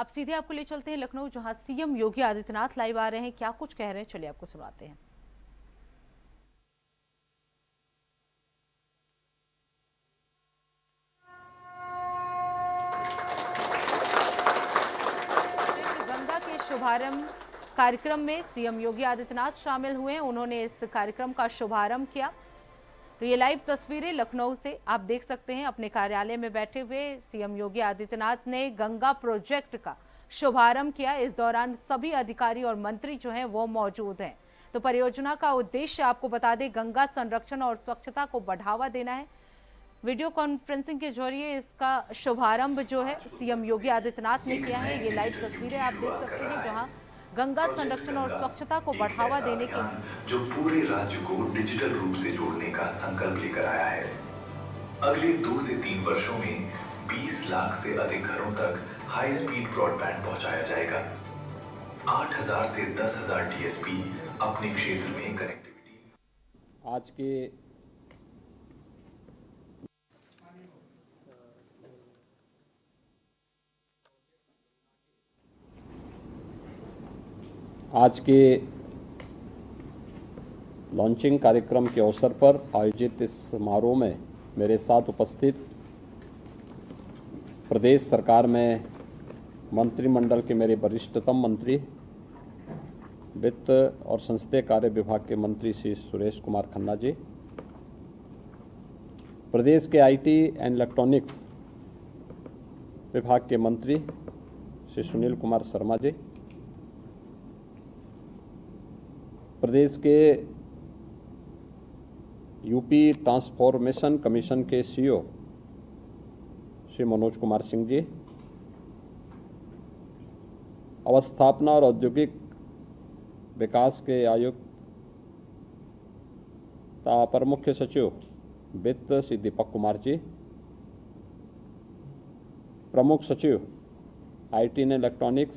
अब सीधे आपको ले चलते हैं लखनऊ, जहां सीएम योगी आदित्यनाथ लाइव आ रहे हैं। क्या कुछ कह रहे हैं, चलिए आपको सुनाते हैं। गंगा के शुभारंभ कार्यक्रम में सीएम योगी आदित्यनाथ शामिल हुए। उन्होंने इस कार्यक्रम का शुभारंभ किया। तो ये लाइव तस्वीरें लखनऊ से आप देख सकते हैं। अपने कार्यालय में बैठे हुए सीएम योगी आदित्यनाथ ने गंगा प्रोजेक्ट का शुभारंभ किया। इस दौरान सभी अधिकारी और मंत्री जो हैं वो मौजूद हैं। तो परियोजना का उद्देश्य आपको बता दें, गंगा संरक्षण और स्वच्छता को बढ़ावा देना है। वीडियो कॉन्फ्रेंसिंग के जरिए इसका शुभारंभ जो है सीएम योगी आदित्यनाथ ने किया है। ये लाइव तस्वीरें आप देख सकते हैं, जहां गंगा प्रोजेक्ट संरक्षण और गंगा स्वच्छता को एक बढ़ावा ऐसा देने के अभियान जो पूरे राज्य को डिजिटल रूप से जोड़ने का संकल्प लेकर आया है। अगले 2 से 3 वर्षों में 20 लाख से अधिक घरों तक हाई स्पीड ब्रॉडबैंड पहुंचाया जाएगा। 8,000 से 10,000 डीएसपी अपने क्षेत्र में कनेक्टिविटी। आज के लॉन्चिंग कार्यक्रम के अवसर पर आयोजित इस समारोह में मेरे साथ उपस्थित प्रदेश सरकार में मंत्रिमंडल के मेरे वरिष्ठतम मंत्री, वित्त और संसदीय कार्य विभाग के मंत्री श्री सुरेश कुमार खन्ना जी, प्रदेश के आईटी एंड इलेक्ट्रॉनिक्स विभाग के मंत्री श्री सुनील कुमार शर्मा जी, प्रदेश के यूपी ट्रांसफॉर्मेशन कमीशन के सीईओ श्री मनोज कुमार सिंह जी, अवस्थापना और औद्योगिक विकास के आयुक्त अपर मुख्य सचिव वित्त श्री दीपक कुमार जी, प्रमुख सचिव IT and electronics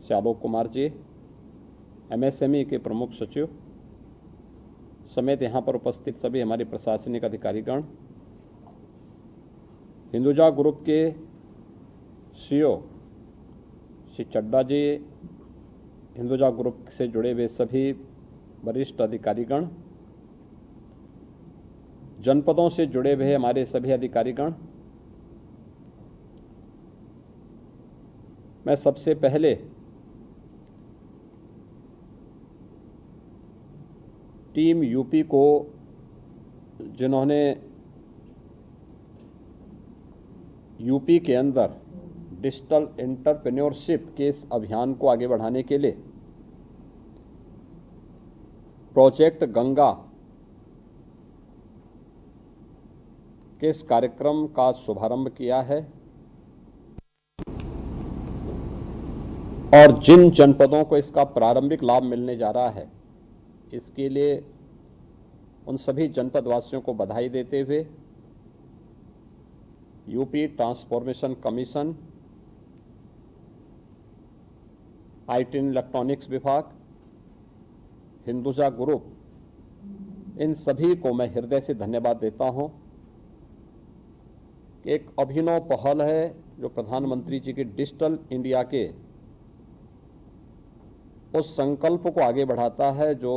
Shri Alok Kumar ji, MSME के प्रमुख सचिव समेत यहाँ पर उपस्थित सभी हमारे प्रशासनिक अधिकारीगण, हिंदुजा ग्रुप के सीईओ श्री चड्डा जी, हिंदुजा ग्रुप से जुड़े हुए सभी वरिष्ठ अधिकारीगण, जनपदों से जुड़े हुए हमारे सभी अधिकारीगण, मैं सबसे पहले टीम यूपी को, जिन्होंने यूपी के अंदर डिजिटल एंटरप्रेन्योरशिप के इस अभियान को आगे बढ़ाने के लिए प्रोजेक्ट गंगा के इस कार्यक्रम का शुभारंभ किया है और जिन जनपदों को इसका प्रारंभिक लाभ मिलने जा रहा है, इसके लिए उन सभी जनपद वासियों को बधाई देते हुए UP transformation commission, IT and electronics विभाग, हिंदुजा ग्रुप, इन सभी को मैं हृदय से धन्यवाद देता हूं कि एक अभिनव पहल है जो प्रधानमंत्री जी के डिजिटल इंडिया के उस संकल्प को आगे बढ़ाता है जो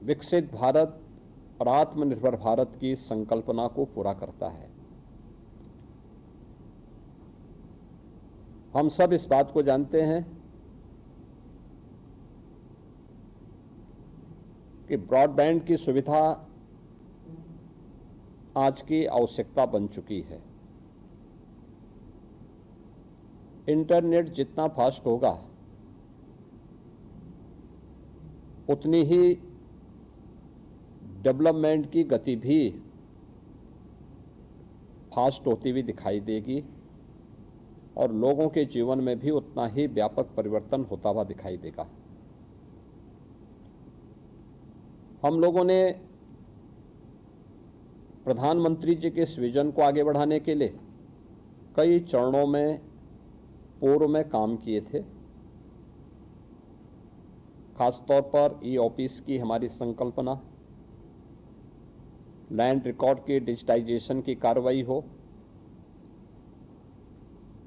विकसित भारत और आत्मनिर्भर भारत की संकल्पना को पूरा करता है। हम सब इस बात को जानते हैं कि ब्रॉडबैंड की सुविधा आज की आवश्यकता बन चुकी है। इंटरनेट जितना फास्ट होगा, उतनी ही डेवलपमेंट की गति भी फास्ट होती हुई दिखाई देगी और लोगों के जीवन में भी उतना ही व्यापक परिवर्तन होता हुआ दिखाई देगा। हम लोगों ने प्रधानमंत्री जी के इस विजन को आगे बढ़ाने के लिए कई चरणों में पूर्व में काम किए थे। खासतौर पर ई ऑफिस की हमारी संकल्पना, लैंड रिकॉर्ड के डिजिटाइजेशन की कार्रवाई हो,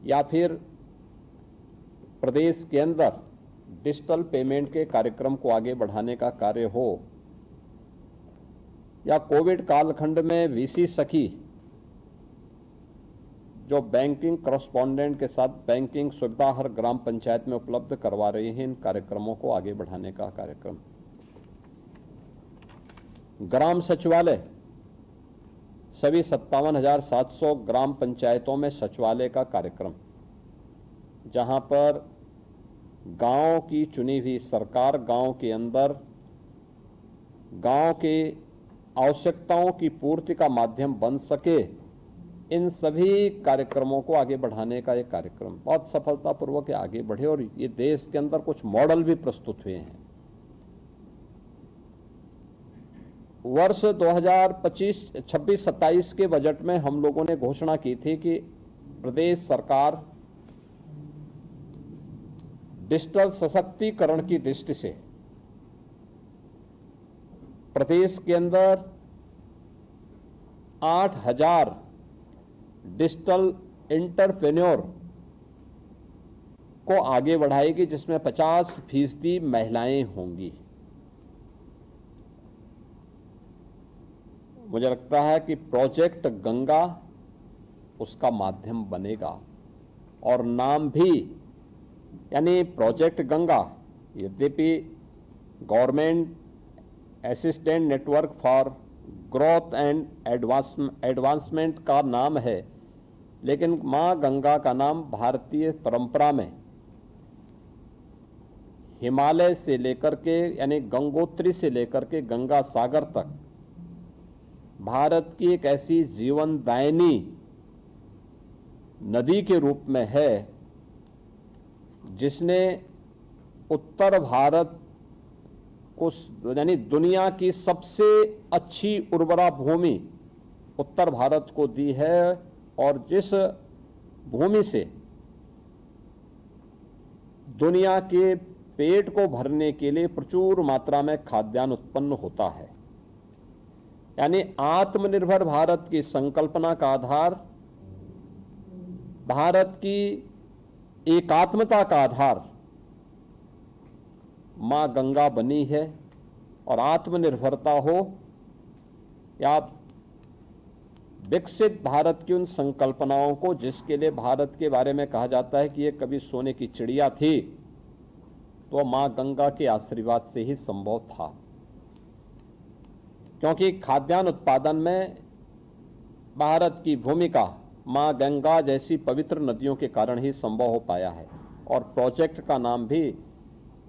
या फिर प्रदेश के अंदर डिजिटल पेमेंट के कार्यक्रम को आगे बढ़ाने का कार्य हो, या कोविड कालखंड में वीसी सखी जो बैंकिंग करस्पॉन्डेंट के साथ बैंकिंग सुविधा हर ग्राम पंचायत में उपलब्ध करवा रही हैं, इन कार्यक्रमों को आगे बढ़ाने का कार्यक्रम। ग्राम सचिवालय, सभी 57,700 ग्राम पंचायतों में सचिवालय का कार्यक्रम, जहां पर गांव की चुनी हुई सरकार गांव के अंदर गांव के आवश्यकताओं की पूर्ति का माध्यम बन सके, इन सभी कार्यक्रमों को आगे बढ़ाने का एक कार्यक्रम बहुत सफलतापूर्वक आगे बढ़े और ये देश के अंदर कुछ मॉडल भी प्रस्तुत हुए हैं। वर्ष 2025-26-27 के बजट में हम लोगों ने घोषणा की थी कि प्रदेश सरकार डिजिटल सशक्तिकरण की दृष्टि से प्रदेश के अंदर 8,000 डिजिटल एंटरप्रेन्योर को आगे बढ़ाएगी, जिसमें 50% महिलाएं होंगी। मुझे लगता है कि प्रोजेक्ट गंगा उसका माध्यम बनेगा और नाम भी, यानी प्रोजेक्ट गंगा, यद्यपि government assistant network for growth and advancement का नाम है, लेकिन मां गंगा का नाम भारतीय परंपरा में हिमालय से लेकर के, यानी गंगोत्री से लेकर के गंगा सागर तक भारत की एक ऐसी जीवनदायिनी नदी के रूप में है, जिसने उत्तर भारत को, यानी दुनिया की सबसे अच्छी उर्वरा भूमि उत्तर भारत को दी है, और जिस भूमि से दुनिया के पेट को भरने के लिए प्रचुर मात्रा में खाद्यान्न उत्पन्न होता है। यानी आत्मनिर्भर भारत की संकल्पना का आधार, भारत की एकात्मता का आधार मां गंगा बनी है। और आत्मनिर्भरता हो या विकसित भारत की उन संकल्पनाओं को, जिसके लिए भारत के बारे में कहा जाता है कि ये कभी सोने की चिड़िया थी, तो मां गंगा के आशीर्वाद से ही संभव था। क्योंकि खाद्यान्न उत्पादन में भारत की भूमिका मां गंगा जैसी पवित्र नदियों के कारण ही संभव हो पाया है। और प्रोजेक्ट का नाम भी,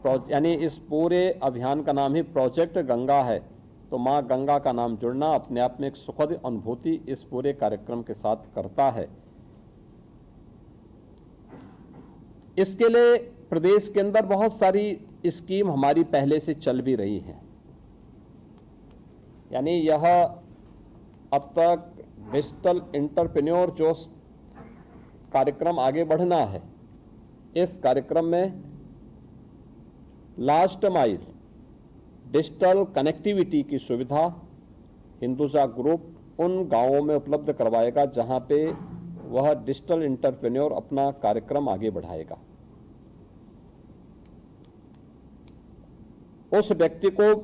यानी इस पूरे अभियान का नाम ही प्रोजेक्ट गंगा है, तो मां गंगा का नाम जुड़ना अपने आप में एक सुखद अनुभूति इस पूरे कार्यक्रम के साथ करता है। इसके लिए प्रदेश के अंदर बहुत सारी स्कीम हमारी पहले से चल भी रही हैं। यानी यह अब तक डिजिटल एंटरप्रेन्योर जो कार्यक्रम आगे बढ़ना है, इस कार्यक्रम में लास्ट माइल डिजिटल कनेक्टिविटी की सुविधा हिंदुजा ग्रुप उन गांवों में उपलब्ध करवाएगा जहां पे वह डिजिटल एंटरप्रेन्योर अपना कार्यक्रम आगे बढ़ाएगा। उस व्यक्ति को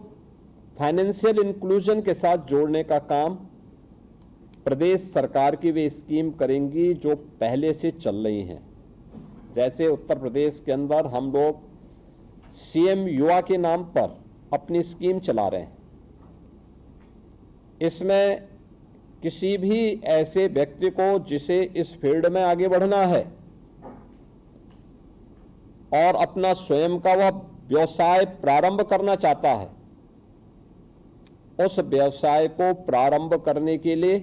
फाइनेंशियल इंक्लूजन के साथ जोड़ने का काम प्रदेश सरकार की वे स्कीम करेंगी जो पहले से चल रही हैं। जैसे उत्तर प्रदेश के अंदर हम लोग सीएम युवा के नाम पर अपनी स्कीम चला रहे हैं। इसमें किसी भी ऐसे व्यक्ति को जिसे इस फील्ड में आगे बढ़ना है और अपना स्वयं का वह व्यवसाय प्रारंभ करना चाहता है, उस व्यवसाय को प्रारंभ करने के लिए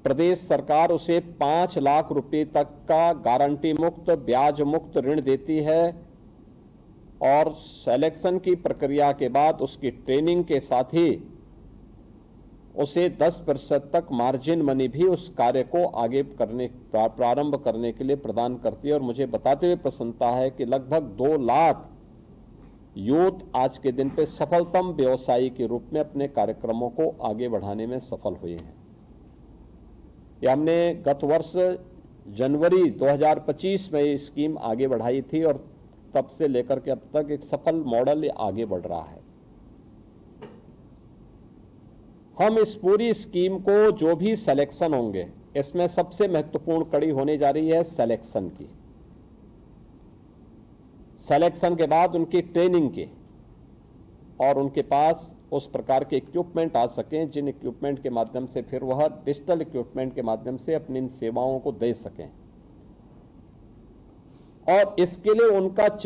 प्रदेश सरकार उसे 5 लाख रुपए तक का गारंटी मुक्त, ब्याज मुक्त ऋण देती है। और सिलेक्शन की प्रक्रिया के बाद उसकी ट्रेनिंग के साथ ही उसे 10% तक मार्जिन मनी भी उस कार्य को आगे प्रारंभ करने के लिए प्रदान करती है। और मुझे बताते हुए प्रसन्नता है कि लगभग 2 लाख यूथ आज के दिन पे सफलतम व्यवसायी के रूप में अपने कार्यक्रमों को आगे बढ़ाने में सफल हुए हैं। ये हमने गत वर्ष जनवरी 2025 में ये स्कीम आगे बढ़ाई थी और तब से लेकर के अब तक एक सफल मॉडल ये आगे बढ़ रहा है। हम इस पूरी स्कीम को जो भी सिलेक्शन होंगे, इसमें सबसे महत्वपूर्ण कड़ी होने जा रही है सिलेक्शन की। सिलेक्शन के बाद उनकी ट्रेनिंग की और उनके पास उस प्रकार के इक्विपमेंट आ सकें जिन इक्विपमेंट के माध्यम से फिर वह डिजिटल इक्विपमेंट के माध्यम से अपनी इन सेवाओं को दे सकें। और इसके लिए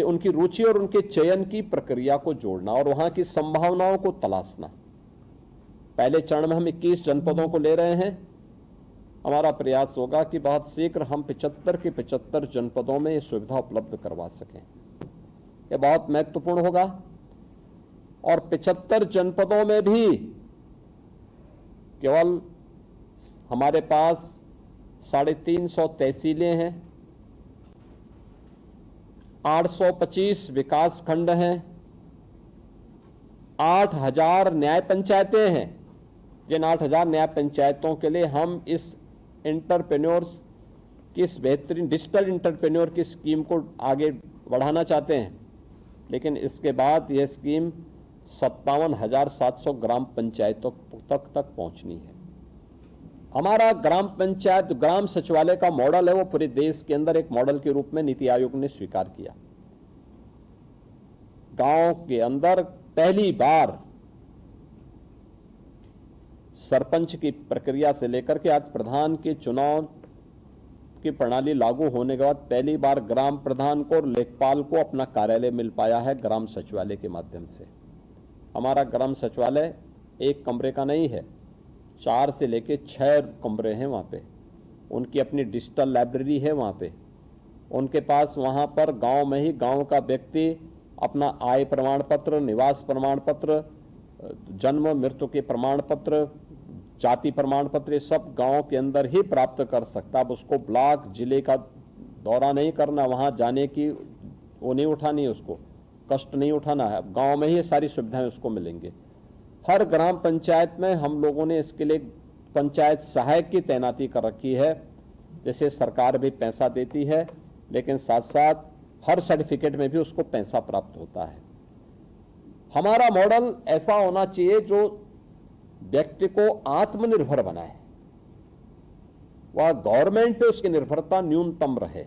उनकी रुचि और उनके चयन की प्रक्रिया को जोड़ना और वहां की संभावनाओं को तलाशना। पहले चरण में हम 21 जनपदों को ले रहे हैं। हमारा प्रयास होगा कि बहुत शीघ्र हम 75 के 75 जनपदों में ये सुविधा उपलब्ध करवा सकें। यह बहुत महत्वपूर्ण होगा। और 75 जनपदों में भी केवल हमारे पास 350 तहसीलें हैं, 825 विकास खंड हैं, 8000 न्याय पंचायतें हैं। जिन 8000 न्याय पंचायतों के लिए हम इस एंटरप्रेन्योर्स की इस बेहतरीन डिजिटल एंटरप्रेन्योर की स्कीम को आगे बढ़ाना चाहते हैं। लेकिन इसके बाद यह स्कीम 57,700 ग्राम पंचायतों तक पहुंचनी है। हमारा ग्राम पंचायत ग्राम सचिवालय का मॉडल है, वो पूरे देश के अंदर एक मॉडल के रूप में नीति आयोग ने स्वीकार किया। गांव के अंदर पहली बार सरपंच की प्रक्रिया से लेकर के आज प्रधान के चुनाव की प्रणाली लागू होने के बाद पहली बार ग्राम प्रधान को और लेखपाल को अपना कार्यालय मिल पाया है ग्राम सचिवालय के माध्यम से। हमारा ग्राम सचिवालय एक कमरे का नहीं है, 4 से लेकर 6 कमरे हैं वहाँ पे। उनकी अपनी डिजिटल लाइब्रेरी है वहाँ पे। उनके पास वहाँ पर गांव में ही गांव का व्यक्ति अपना आय प्रमाण पत्र, निवास प्रमाण पत्र, जन्म मृत्यु के प्रमाण पत्र, जाति प्रमाण पत्र सब गांव के अंदर ही प्राप्त कर सकता। अब उसको ब्लॉक जिले का दौरा नहीं करना, वहाँ जाने की वो नहीं उठानी, उसको कष्ट नहीं उठाना है। गांव में ही सारी सुविधाएं उसको मिलेंगे। हर ग्राम पंचायत में हम लोगों ने इसके लिए पंचायत सहायक की तैनाती कर रखी है। जैसे सरकार भी पैसा देती है, लेकिन साथ साथ हर सर्टिफिकेट में भी उसको पैसा प्राप्त होता है। हमारा मॉडल ऐसा होना चाहिए जो व्यक्ति को आत्मनिर्भर बनाए, वह गवर्नमेंट पे उसकी निर्भरता न्यूनतम रहे।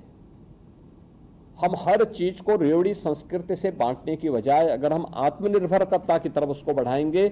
हम हर चीज को रेवड़ी संस्कृति से बांटने की बजाय अगर हम आत्मनिर्भरता की तरफ उसको बढ़ाएंगे